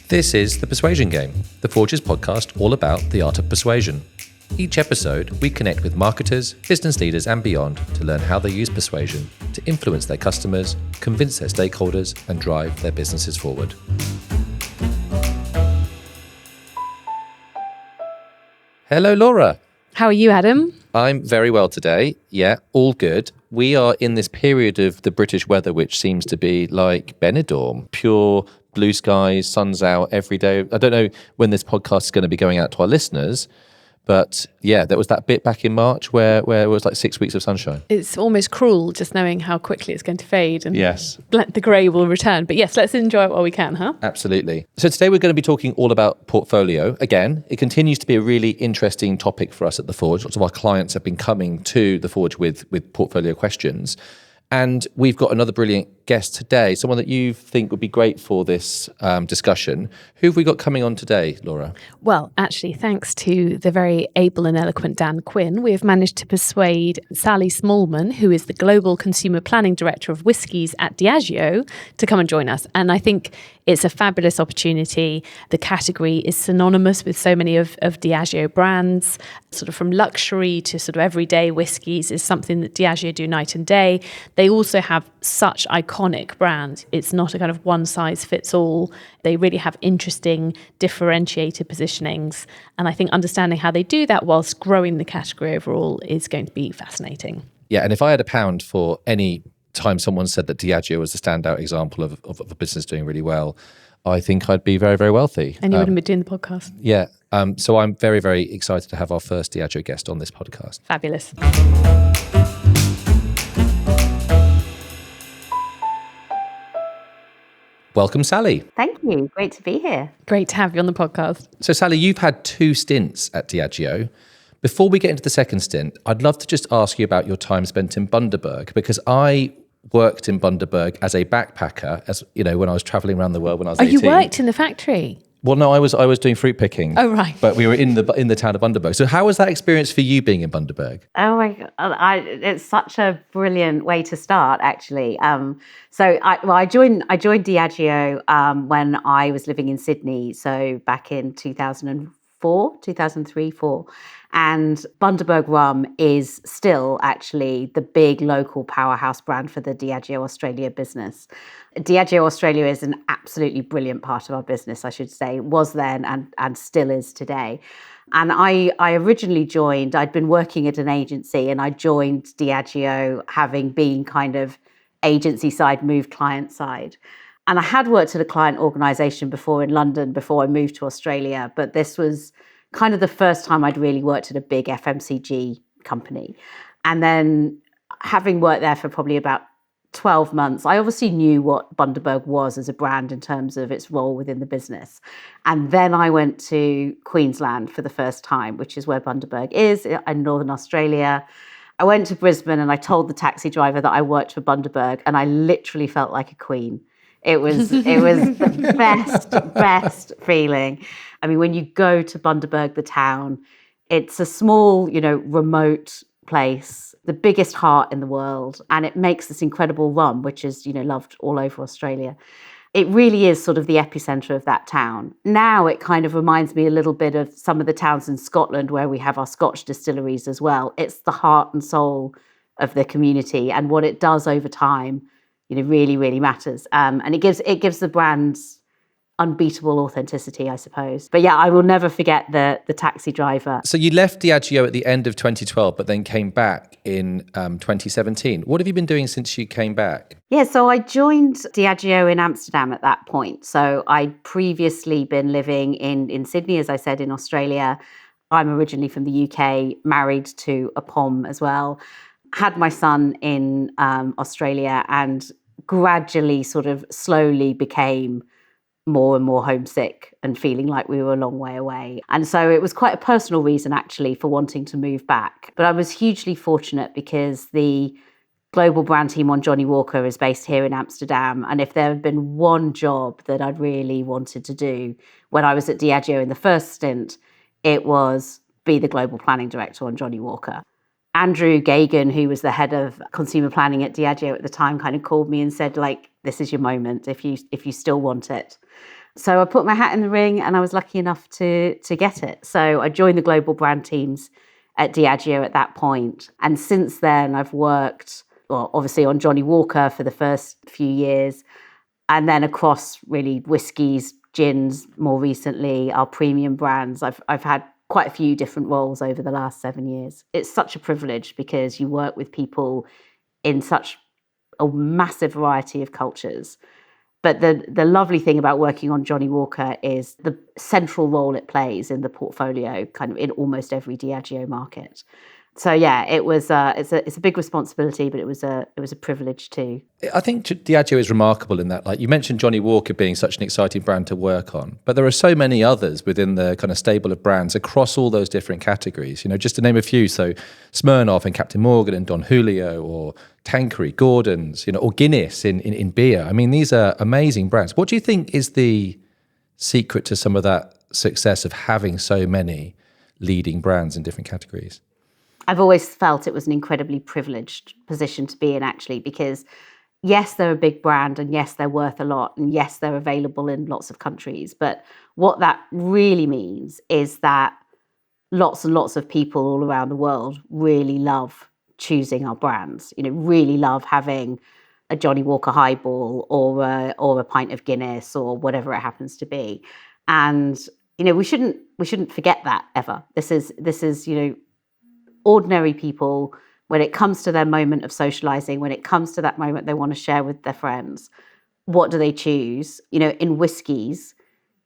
This is The Persuasion Game, the Forge's podcast all about the art of persuasion. Each episode, we connect with marketers, business leaders and beyond to learn how they use persuasion to influence their customers, convince their stakeholders and drive their businesses forward. Hello, Laura. How are you, Adam? I'm very well today. Yeah, all good. We are in this period of the British weather, which seems to be like Benidorm, pure blue skies, sun's out every day. I don't know when this podcast is going to be going out to our listeners, but yeah, there was that bit back in March where it was like 6 weeks of sunshine. It's almost cruel just knowing how quickly it's going to fade and yes, the grey will return. But yes, let's enjoy it while we can, huh? Absolutely. So today we're going to be talking all about portfolio. Again, it continues to be a really interesting topic for us at The Forge. Lots of our clients have been coming to The Forge with portfolio questions. And we've got another brilliant guest today, someone that you think would be great for this discussion. Who have we got coming on today, Laura? Well, actually, thanks to the very able and eloquent Dan Quinn, we have managed to persuade Sally Smallman, who is the Global Consumer Planning Director of Whiskies at Diageo, to come and join us. And I think it's a fabulous opportunity. The category is synonymous with so many of Diageo brands, sort of from luxury to sort of everyday whiskies is something that Diageo do night and day. They also have such iconic brands. It's not a kind of one size fits all. They really have interesting differentiated positionings. And I think understanding how they do that whilst growing the category overall is going to be fascinating. Yeah, and if I had £1 for any time someone said that Diageo was a standout example of a business doing really well, I think I'd be very, very wealthy. And you wouldn't be doing the podcast. Yeah. So I'm very, very excited to have our first Diageo guest on this podcast. Fabulous. Welcome, Sally. Thank you. Great to be here. Great to have you on the podcast. So, Sally, you've had 2 stints at Diageo. Before we get into the second stint, I'd love to just ask you about your time spent in Bundaberg, because I worked in Bundaberg as a backpacker, as you know, when I was traveling around the world when I was 18. Oh, you worked in the factory? Well, no, I was doing fruit picking. Oh, right. But we were in the town of Bundaberg. So how was that experience for you being in Bundaberg? Oh my God, it's such a brilliant way to start, actually. So I joined Diageo when I was living in Sydney, so back in 2003, 4. And Bundaberg rum is still actually the big local powerhouse brand for the Diageo Australia business. Diageo Australia is an absolutely brilliant part of our business, I should say, was then and still is today. And I originally joined, I'd been working at an agency and I joined Diageo having been kind of agency side, moved client side. And I had worked at a client organisation before in London before I moved to Australia, but this was kind of the first time I'd really worked at a big FMCG company. And then having worked there for probably about 12 months, I obviously knew what Bundaberg was as a brand in terms of its role within the business. And then I went to Queensland for the first time, which is where Bundaberg is in Northern Australia. I went to Brisbane and I told the taxi driver that I worked for Bundaberg, and I literally felt like a queen. It was the best feeling. I mean, when you go to Bundaberg, the town, it's a small, remote place, the biggest heart in the world, and it makes this incredible rum, which is, loved all over Australia. It really is sort of the epicenter of that town. Now it kind of reminds me a little bit of some of the towns in Scotland where we have our Scotch distilleries as well. It's the heart and soul of the community, and what it does over time really, really matters. And it gives the brands unbeatable authenticity, I suppose. But yeah, I will never forget the taxi driver. So you left Diageo at the end of 2012, but then came back in 2017. What have you been doing since you came back? Yeah, so I joined Diageo in Amsterdam at that point. So I'd previously been living in Sydney, as I said, in Australia. I'm originally from the UK, married to a POM as well. Had my son in Australia and gradually sort of slowly became more and more homesick and feeling like we were a long way away. And so it was quite a personal reason actually for wanting to move back. But I was hugely fortunate because the global brand team on Johnnie Walker is based here in Amsterdam. And if there had been one job that I'd really wanted to do when I was at Diageo in the first stint, it was be the global planning director on Johnnie Walker. Andrew Gagan, who was the head of consumer planning at Diageo at the time, kind of called me and said, like, this is your moment if you still want it. So I put my hat in the ring and I was lucky enough to get it. So I joined the global brand teams at Diageo at that point. And since then, I've worked, well, obviously on Johnny Walker for the first few years, and then across really whiskies, gins, more recently, our premium brands. I've had quite a few different roles over the last 7 years. It's such a privilege because you work with people in such a massive variety of cultures. But the lovely thing about working on Johnny Walker is the central role it plays in the portfolio, kind of in almost every Diageo market. So yeah, it's a big responsibility, but it was a privilege too. I think Diageo is remarkable in that, like you mentioned Johnny Walker being such an exciting brand to work on, but there are so many others within the kind of stable of brands across all those different categories. You know, just to name a few, so Smirnoff and Captain Morgan and Don Julio, or Tanqueray, Gordon's, you know, or Guinness in beer. I mean, these are amazing brands. What do you think is the secret to some of that success of having so many leading brands in different categories? I've always felt it was an incredibly privileged position to be in, actually, because yes, they're a big brand and yes, they're worth a lot and yes, they're available in lots of countries. But what that really means is that lots and lots of people all around the world really love choosing our brands, you know, really love having a Johnny Walker highball or a pint of Guinness or whatever it happens to be. And, you know, we shouldn't forget that ever. This is, you know, ordinary people, when it comes to their moment of socializing, when it comes to that moment they want to share with their friends, what do they choose? You know, in whiskies,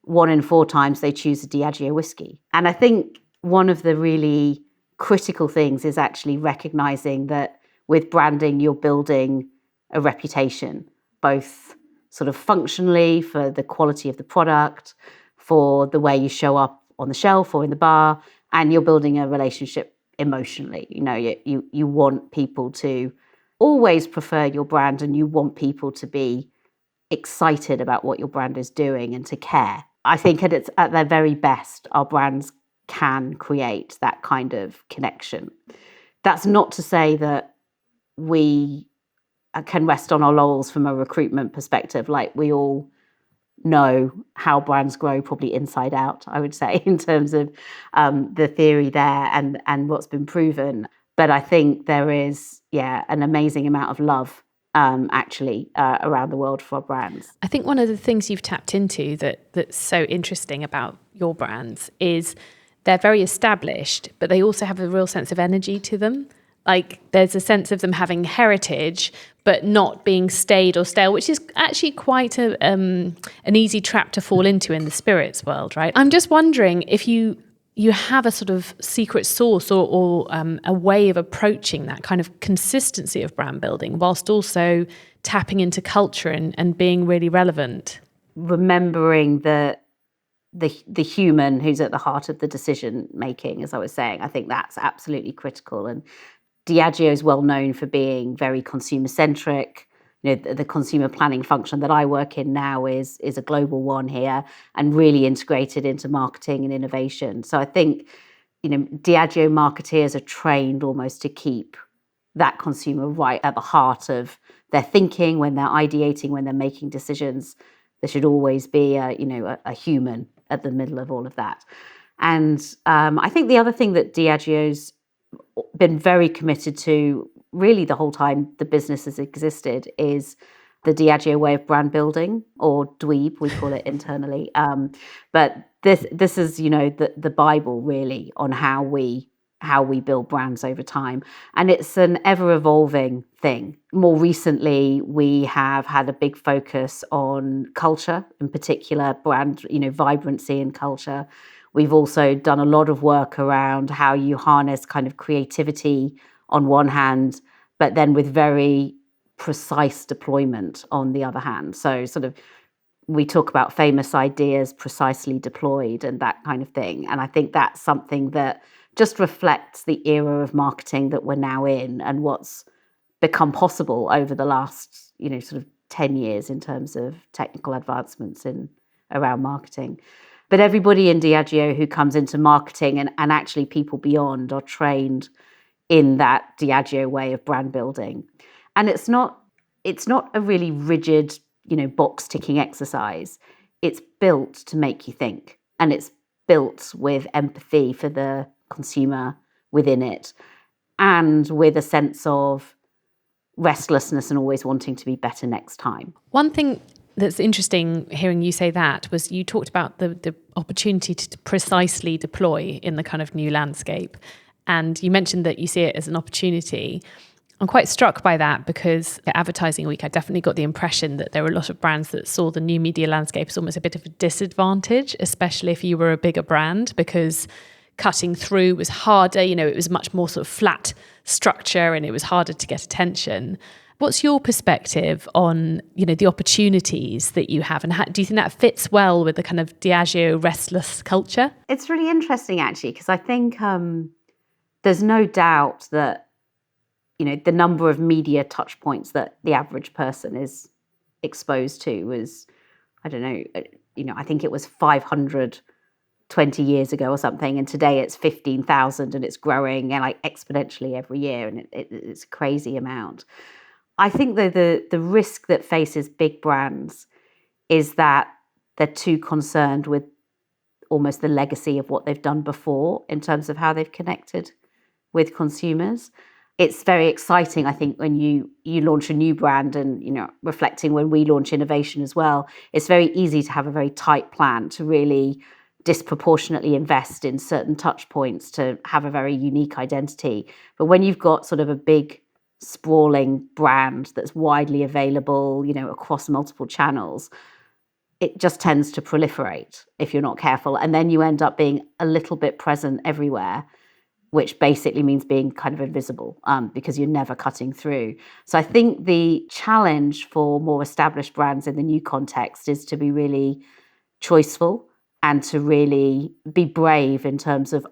1 in 4 times they choose a Diageo whiskey. And I think one of the really critical things is actually recognizing that with branding, you're building a reputation, both sort of functionally for the quality of the product, for the way you show up on the shelf or in the bar, and you're building a relationship emotionally. You know, you want people to always prefer your brand and you want people to be excited about what your brand is doing and to care. I think at their very best, our brands can create that kind of connection. That's not to say that we can rest on our laurels from a recruitment perspective. Like, we all know how brands grow probably inside out, I would say, in terms of the theory there and what's been proven. But I think there is, an amazing amount of love around the world for brands. I think one of the things you've tapped into that's so interesting about your brands is they're very established, but they also have a real sense of energy to them. Like, there's a sense of them having heritage, but not being staid or stale, which is actually quite an easy trap to fall into in the spirits world, right? I'm just wondering if you have a sort of secret sauce or a way of approaching that kind of consistency of brand building whilst also tapping into culture and being really relevant. Remembering the human who's at the heart of the decision making, as I was saying, I think that's absolutely critical. And Diageo is well known for being very consumer centric. You know, the consumer planning function that I work in now is a global one here and really integrated into marketing and innovation. So I think, you know, Diageo marketeers are trained almost to keep that consumer right at the heart of their thinking when they're ideating, when they're making decisions. There should always be a human at the middle of all of that. And I think the other thing that Diageo's been very committed to really the whole time the business has existed is the Diageo way of brand building, or dweeb, we call it internally. But this is, you know, the Bible really on how we build brands over time. And it's an ever evolving thing. More recently, we have had a big focus on culture, in particular brand, you know, vibrancy and culture. We've also done a lot of work around how you harness kind of creativity on one hand, but then with very precise deployment on the other hand. So sort of we talk about famous ideas precisely deployed and that kind of thing. And I think that's something that just reflects the era of marketing that we're now in and what's become possible over the last, you know, sort of 10 years in terms of technical advancements around marketing. But everybody in Diageo who comes into marketing and actually people beyond are trained in that Diageo way of brand building. And it's not a really rigid, you know, box ticking exercise. it's built to make you think, and it's built with empathy for the consumer within it, and with a sense of restlessness and always wanting to be better next time. One thing that's interesting hearing you say that was you talked about the opportunity to precisely deploy in the kind of new landscape. And you mentioned that you see it as an opportunity. I'm quite struck by that because at Advertising Week, I definitely got the impression that there were a lot of brands that saw the new media landscape as almost a bit of a disadvantage, especially if you were a bigger brand, because cutting through was harder. It was much more sort of flat structure and it was harder to get attention. What's your perspective on, the opportunities that you have, and do you think that fits well with the kind of Diageo restless culture? It's really interesting, actually, because I think there's no doubt that, the number of media touch points that the average person is exposed to was, I don't know, I think it was 500 20 years ago or something, and today it's 15,000 and it's growing and like exponentially every year, and it's a crazy amount. I think the risk that faces big brands is that they're too concerned with almost the legacy of what they've done before in terms of how they've connected with consumers. It's very exciting, I think, when you launch a new brand, and reflecting when we launch innovation as well, it's very easy to have a very tight plan to really disproportionately invest in certain touch points to have a very unique identity. But when you've got sort of a big sprawling brand that's widely available, across multiple channels, it just tends to proliferate if you're not careful. And then you end up being a little bit present everywhere, which basically means being kind of invisible, because you're never cutting through. So I think the challenge for more established brands in the new context is to be really choiceful and to really be brave in terms of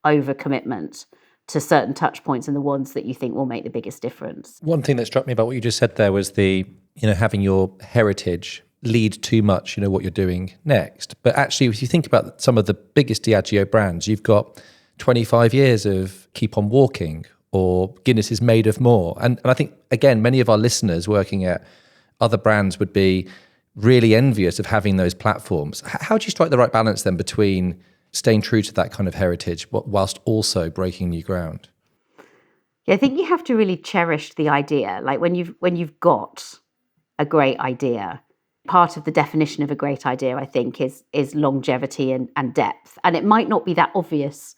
overcommitment to certain touch points and the ones that you think will make the biggest difference. One thing that struck me about what you just said there was having your heritage lead too much, what you're doing next. But actually, if you think about some of the biggest Diageo brands, you've got 25 years of Keep On Walking, or Guinness is made of more. And I think, again, many of our listeners working at other brands would be really envious of having those platforms. How do you strike the right balance then between staying true to that kind of heritage whilst also breaking new ground? Yeah, I think you have to really cherish the idea. Like when you've got a great idea, part of the definition of a great idea, I think, is longevity and depth. And it might not be that obvious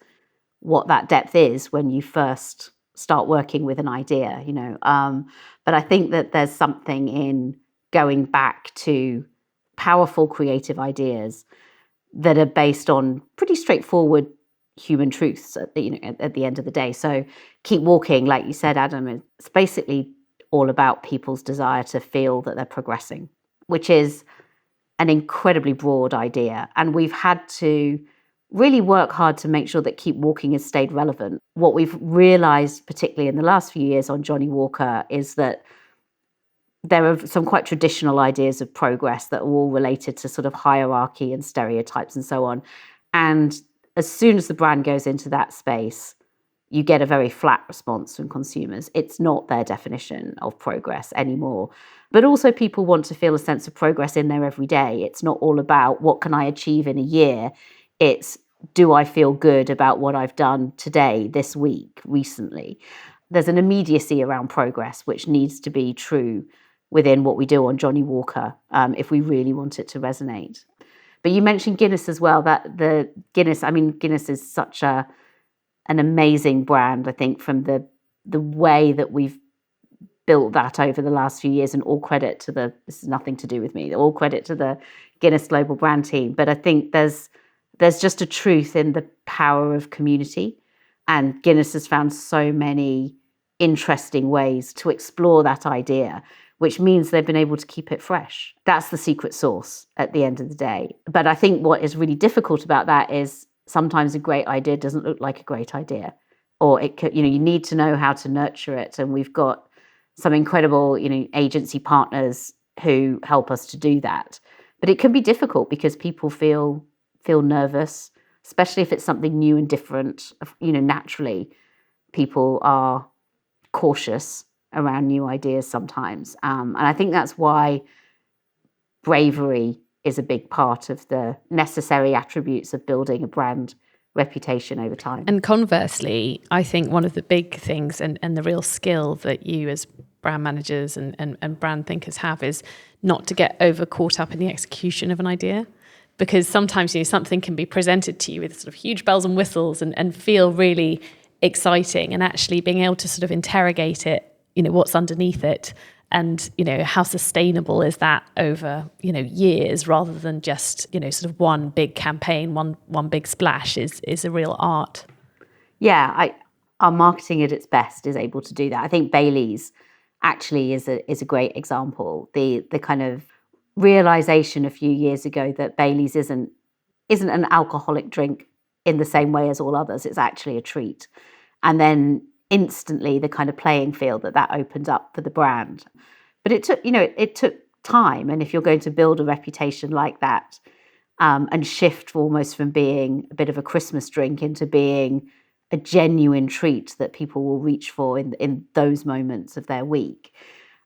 what that depth is when you first start working with an idea, but I think that there's something in going back to powerful creative ideas that are based on pretty straightforward human truths at the end of the day. So Keep Walking, like you said, Adam, it's basically all about people's desire to feel that they're progressing, which is an incredibly broad idea. And we've had to really work hard to make sure that Keep Walking has stayed relevant. What we've realized, particularly in the last few years on Johnnie Walker, is that there are some quite traditional ideas of progress that are all related to sort of hierarchy and stereotypes and so on. And as soon as the brand goes into that space, you get a very flat response from consumers. It's not their definition of progress anymore. But also people want to feel a sense of progress in their everyday. It's not all about what can I achieve in a year. It's, do I feel good about what I've done today, this week, recently? There's an immediacy around progress, which needs to be true within what we do on Johnnie Walker, if we really want it to resonate. But you mentioned Guinness as well. Guinness is such an amazing brand, I think, from the way that we've built that over the last few years, and all credit to this is nothing to do with me, all credit to the Guinness global brand team. But I think there's just a truth in the power of community, and Guinness has found so many interesting ways to explore that idea, which means they've been able to keep it fresh. That's the secret sauce at the end of the day. But I think what is really difficult about that is sometimes a great idea doesn't look like a great idea, or it could, you need to know how to nurture it. And we've got some incredible, agency partners who help us to do that. But it can be difficult because people feel nervous, especially if it's something new and different. Naturally, people are cautious around new ideas sometimes. And I think that's why bravery is a big part of the necessary attributes of building a brand reputation over time. And conversely, I think one of the big things and the real skill that you as brand managers and brand thinkers have is not to get over caught up in the execution of an idea. Because sometimes, something can be presented to you with sort of huge bells and whistles and feel really exciting, and actually being able to sort of interrogate it, what's underneath it, and how sustainable is that over years, rather than just sort of one big campaign, one big splash is a real art. Yeah, our marketing at its best is able to do that. I think Bailey's actually is a great example. The kind of realization a few years ago that Bailey's isn't an alcoholic drink in the same way as all others. It's actually a treat. And then instantly the kind of playing field that opened up for the brand. But it took time. And if you're going to build a reputation like that, and shift almost from being a bit of a Christmas drink into being a genuine treat that people will reach for in those moments of their week,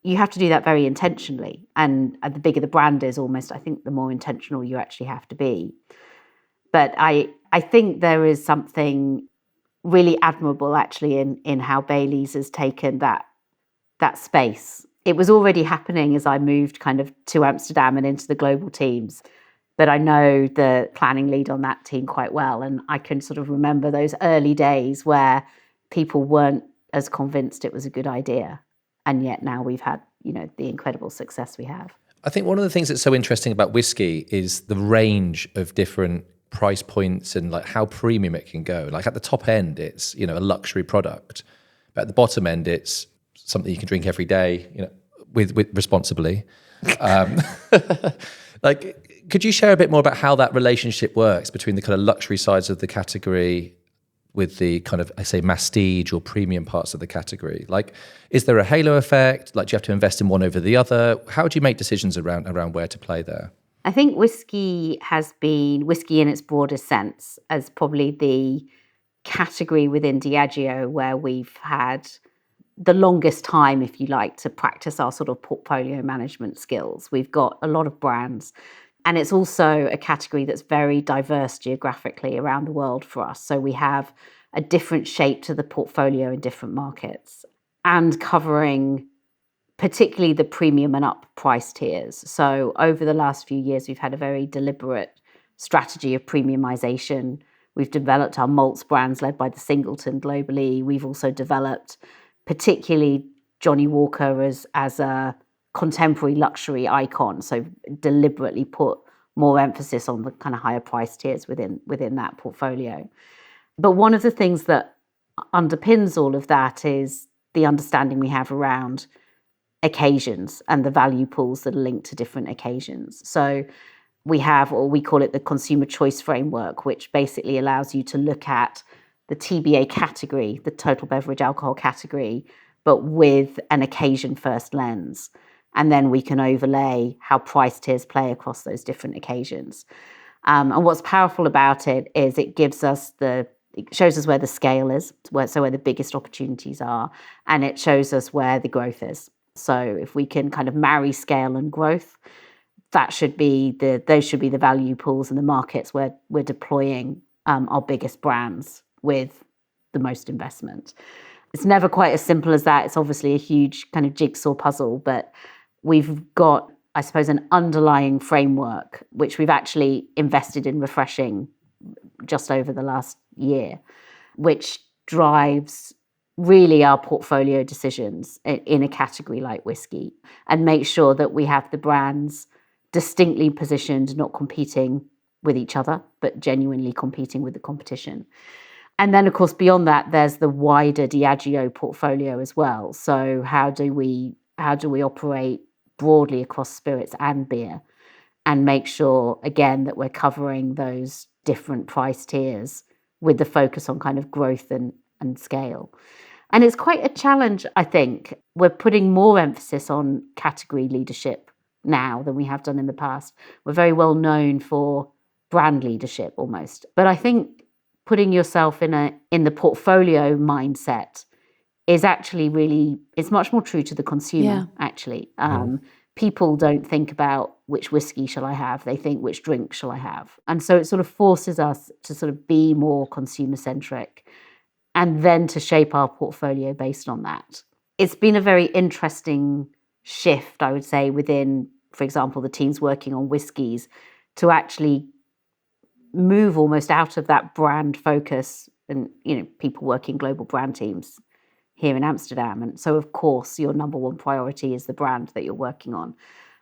you have to do that very intentionally. And the bigger the brand is, almost, I think, the more intentional you actually have to be. But I think there is something really admirable actually in how Bailey's has taken that space. It was already happening as I moved kind of to Amsterdam and into the global teams. But I know the planning lead on that team quite well. And I can sort of remember those early days where people weren't as convinced it was a good idea. And yet now we've had, the incredible success we have. I think one of the things that's so interesting about whiskey is the range of different price points and like how premium it can go. Like at the top end, it's, a luxury product. But at the bottom end, it's something you can drink every day, with responsibly. Could you share a bit more about how that relationship works between the kind of luxury sides of the category with the kind of, I say, masstige or premium parts of the category? Like, is there a halo effect? Like, do you have to invest in one over the other? How do you make decisions around where to play there? I think whiskey has been, whiskey in its broadest sense, as probably the category within Diageo where we've had the longest time, if you like, to practice our sort of portfolio management skills. We've got a lot of brands. And it's also a category that's very diverse geographically around the world for us. So we have a different shape to the portfolio in different markets, and covering particularly the premium and up price tiers. So over the last few years, we've had a very deliberate strategy of premiumization. We've developed our malts brands led by the Singleton globally. We've also developed particularly Johnnie Walker as a contemporary luxury icon, so deliberately put more emphasis on the kind of higher price tiers within that portfolio. But one of the things that underpins all of that is the understanding we have around occasions and the value pools that are linked to different occasions. So we have, or we call it the consumer choice framework, which basically allows you to look at the TBA category, the total beverage alcohol category, but with an occasion first lens. And then we can overlay how price tiers play across those different occasions. And what's powerful about it is it shows us where the scale is, where the biggest opportunities are, and it shows us where the growth is. So if we can kind of marry scale and growth, those should be the value pools and the markets where we're deploying our biggest brands with the most investment. It's never quite as simple as that. It's obviously a huge kind of jigsaw puzzle, but we've got, I suppose, an underlying framework, which we've actually invested in refreshing just over the last year, which drives really our portfolio decisions in a category like whiskey, and make sure that we have the brands distinctly positioned, not competing with each other, but genuinely competing with the competition. And then, of course, beyond that, there's the wider Diageo portfolio as well. So how do we operate broadly across spirits and beer, and make sure, again, that we're covering those different price tiers with the focus on kind of growth and scale. And it's quite a challenge, I think. We're putting more emphasis on category leadership now than we have done in the past. We're very well known for brand leadership almost. But I think putting yourself in the portfolio mindset is actually really, it's much more true to the consumer, actually. people don't think about which whiskey shall I have, they think which drink shall I have. And so it sort of forces us to sort of be more consumer centric and then to shape our portfolio based on that. It's been a very interesting shift, I would say, within, for example, the teams working on whiskies to actually move almost out of that brand focus and, people working global brand teams here in Amsterdam. And so, of course, your number one priority is the brand that you're working on.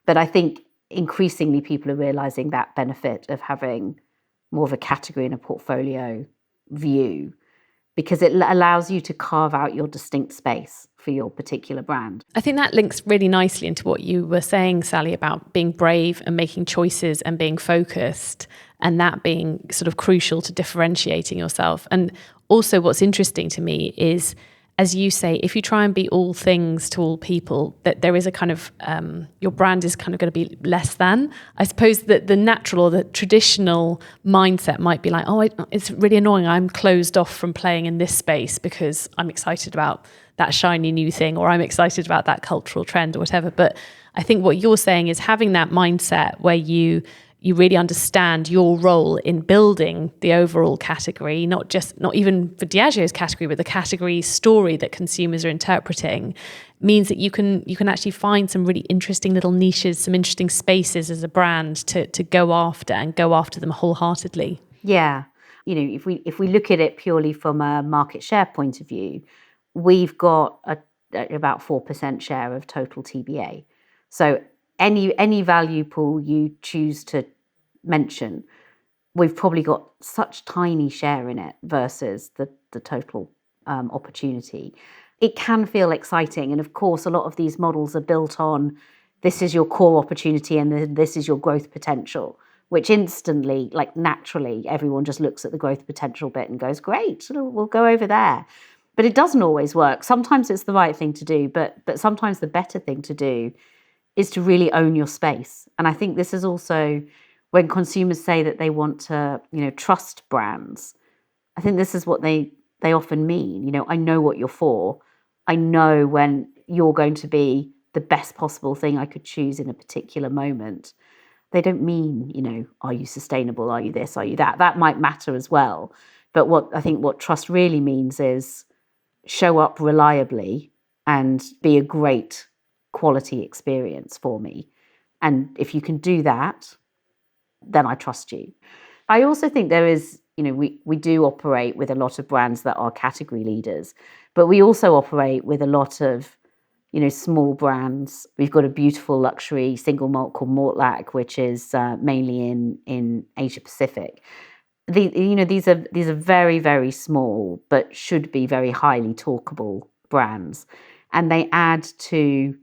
But I think increasingly people are realizing that benefit of having more of a category and a portfolio view, because it allows you to carve out your distinct space for your particular brand. I think that links really nicely into what you were saying, Sally, about being brave and making choices and being focused, and that being sort of crucial to differentiating yourself. And also what's interesting to me is, as you say, if you try and be all things to all people, that there is a kind of, your brand is kind of going to be less than. I suppose that the natural or the traditional mindset might be like, it's really annoying, I'm closed off from playing in this space because I'm excited about that shiny new thing, or I'm excited about that cultural trend or whatever. But I think what you're saying is having that mindset where you really understand your role in building the overall category, not even for Diageo's category, but the category story that consumers are interpreting, means that you can actually find some really interesting little niches, some interesting spaces as a brand to go after and go after them wholeheartedly. Yeah. If we look at it purely from a market share point of view, we've got about 4% share of total TBA. So any value pool you choose to mention, we've probably got such tiny share in it versus the total opportunity. It can feel exciting. And of course, a lot of these models are built on this is your core opportunity and this is your growth potential, which instantly, like naturally, everyone just looks at the growth potential bit and goes, great, we'll go over there. But it doesn't always work. Sometimes it's the right thing to do, but sometimes the better thing to do is to really own your space. And I think this is also when consumers say that they want to, trust brands. I think this is what they often mean. I know what you're for. I know when you're going to be the best possible thing I could choose in a particular moment. They don't mean, are you sustainable? Are you this? Are you that? That might matter as well. But what trust really means is show up reliably and be a great quality experience for me. And if you can do that, then I trust you. I also think there is, we do operate with a lot of brands that are category leaders, but we also operate with a lot of, small brands. We've got a beautiful luxury single malt called Mortlach, which is mainly in Asia Pacific. These are very, very small, but should be very highly talkable brands. And they add to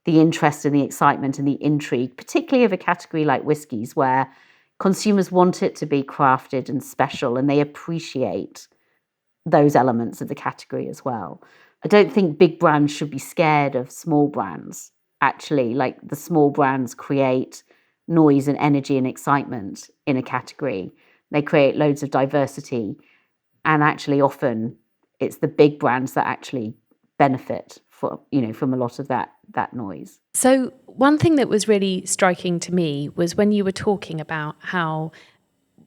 the interest and the excitement and the intrigue, particularly of a category like whiskies, where consumers want it to be crafted and special, and they appreciate those elements of the category as well. I don't think big brands should be scared of small brands. Actually, like the small brands create noise and energy and excitement in a category. They create loads of diversity. And actually often it's the big brands that actually benefit from a lot of that noise. So one thing that was really striking to me was when you were talking about how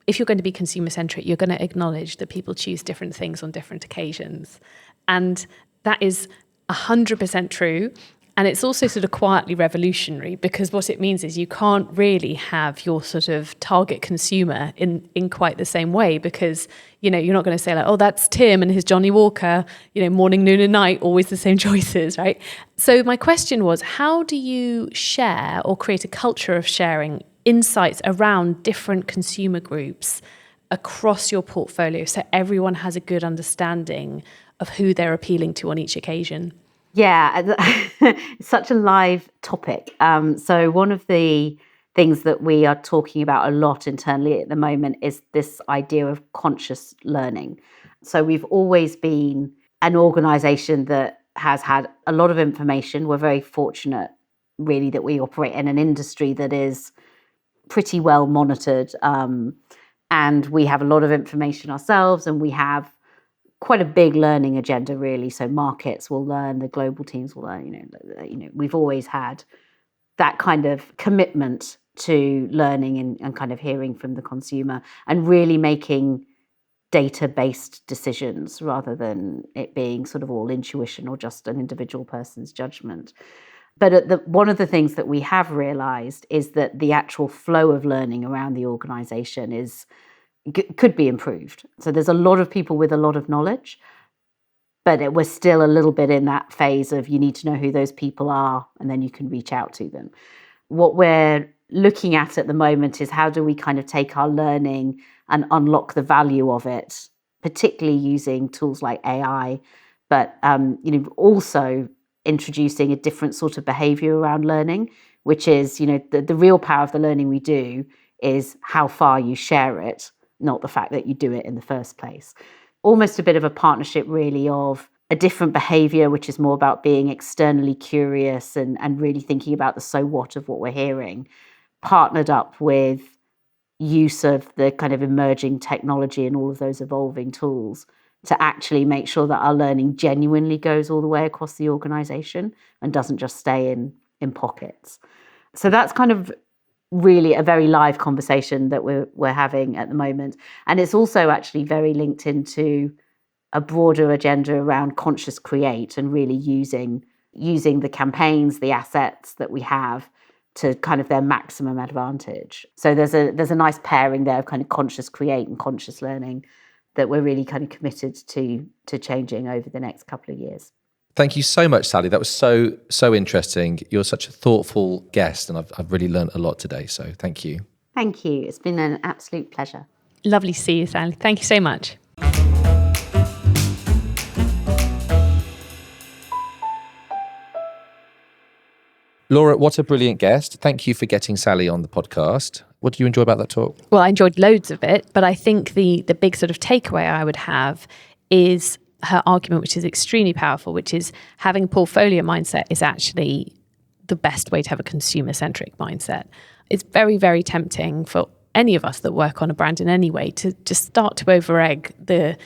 if you're going to be consumer centric, you're going to acknowledge that people choose different things on different occasions. And that is 100% true. And it's also sort of quietly revolutionary, because what it means is you can't really have your sort of target consumer in quite the same way, because, you're not going to say like, oh, that's Tim and his Johnny Walker, morning, noon and night, always the same choices, right? So my question was, how do you share or create a culture of sharing insights around different consumer groups across your portfolio so everyone has a good understanding of who they're appealing to on each occasion? Yeah, it's such a live topic. So one of the things that we are talking about a lot internally at the moment is this idea of conscious learning. So we've always been an organization that has had a lot of information. We're very fortunate, really, that we operate in an industry that is pretty well monitored. And we have a lot of information ourselves, and we have quite a big learning agenda, really. So markets will learn, the global teams will learn. We've always had that kind of commitment to learning and kind of hearing from the consumer and really making data-based decisions rather than it being sort of all intuition or just an individual person's judgment. But one of the things that we have realized is that the actual flow of learning around the organization could be improved. So there's a lot of people with a lot of knowledge, but we're still a little bit in that phase of you need to know who those people are and then you can reach out to them. What we're looking at the moment is how do we kind of take our learning and unlock the value of it, particularly using tools like AI, but also introducing a different sort of behavior around learning, which is, the real power of the learning we do is how far you share it, not the fact that you do it in the first place. Almost a bit of a partnership really of a different behavior, which is more about being externally curious and really thinking about the so what of what we're hearing, partnered up with use of the kind of emerging technology and all of those evolving tools to actually make sure that our learning genuinely goes all the way across the organization and doesn't just stay in pockets. So that's kind of really a very live conversation that we're having at the moment. And it's also actually very linked into a broader agenda around conscious create and really using the campaigns, the assets that we have to kind of their maximum advantage. So there's a nice pairing there of kind of conscious create and conscious learning that we're really kind of committed to changing over the next couple of years. Thank you so much, Sally. That was so interesting. You're such a thoughtful guest, and I've really learned a lot today. So thank you. Thank you. It's been an absolute pleasure. Lovely to see you, Sally. Thank you so much. Laura, what a brilliant guest. Thank you for getting Sally on the podcast. What do you enjoy about that talk? Well, I enjoyed loads of it, but I think the big sort of takeaway I would have is her argument, which is extremely powerful, which is having a portfolio mindset is actually the best way to have a consumer-centric mindset. It's very, very tempting for any of us that work on a brand in any way to just start to over-egg the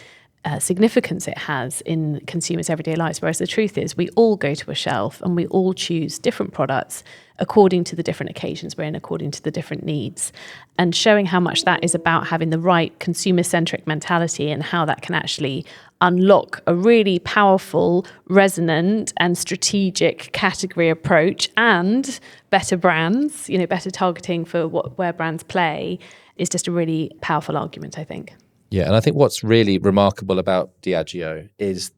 significance it has in consumers' everyday lives. Whereas the truth is we all go to a shelf and we all choose different products according to the different occasions we're in, according to the different needs. And showing how much that is about having the right consumer-centric mentality and how that can actually unlock a really powerful, resonant and strategic category approach and better brands, better targeting for where brands play is just a really powerful argument, I think. Yeah, and I think what's really remarkable about Diageo is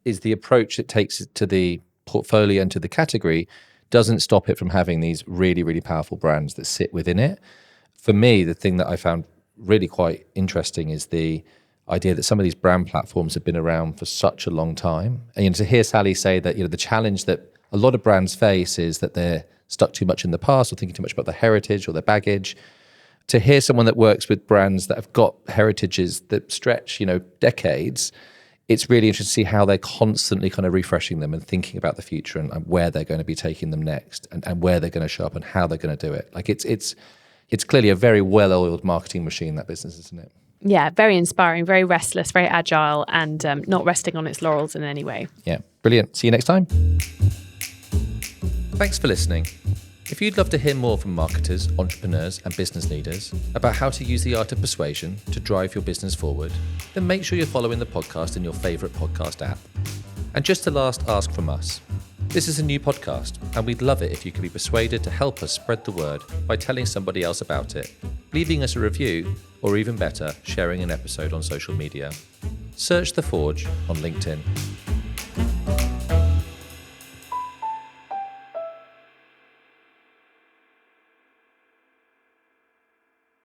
the approach it takes to the portfolio and to the category doesn't stop it from having these really, really powerful brands that sit within it. For me, the thing that I found really quite interesting is the idea that some of these brand platforms have been around for such a long time. And to hear Sally say that the challenge that a lot of brands face is that they're stuck too much in the past or thinking too much about their heritage or their baggage. To hear someone that works with brands that have got heritages that stretch, decades, it's really interesting to see how they're constantly kind of refreshing them and thinking about the future and where they're going to be taking them next and where they're going to show up and how they're going to do it. Like it's clearly a very well-oiled marketing machine, that business, isn't it? Yeah, very inspiring, very restless, very agile, and not resting on its laurels in any way. Yeah, brilliant. See you next time. Thanks for listening. If you'd love to hear more from marketers, entrepreneurs and business leaders about how to use the art of persuasion to drive your business forward, then make sure you're following the podcast in your favourite podcast app. And just a last ask from us. This is a new podcast, and we'd love it if you could be persuaded to help us spread the word by telling somebody else about it, leaving us a review, or even better, sharing an episode on social media. Search The Forge on LinkedIn.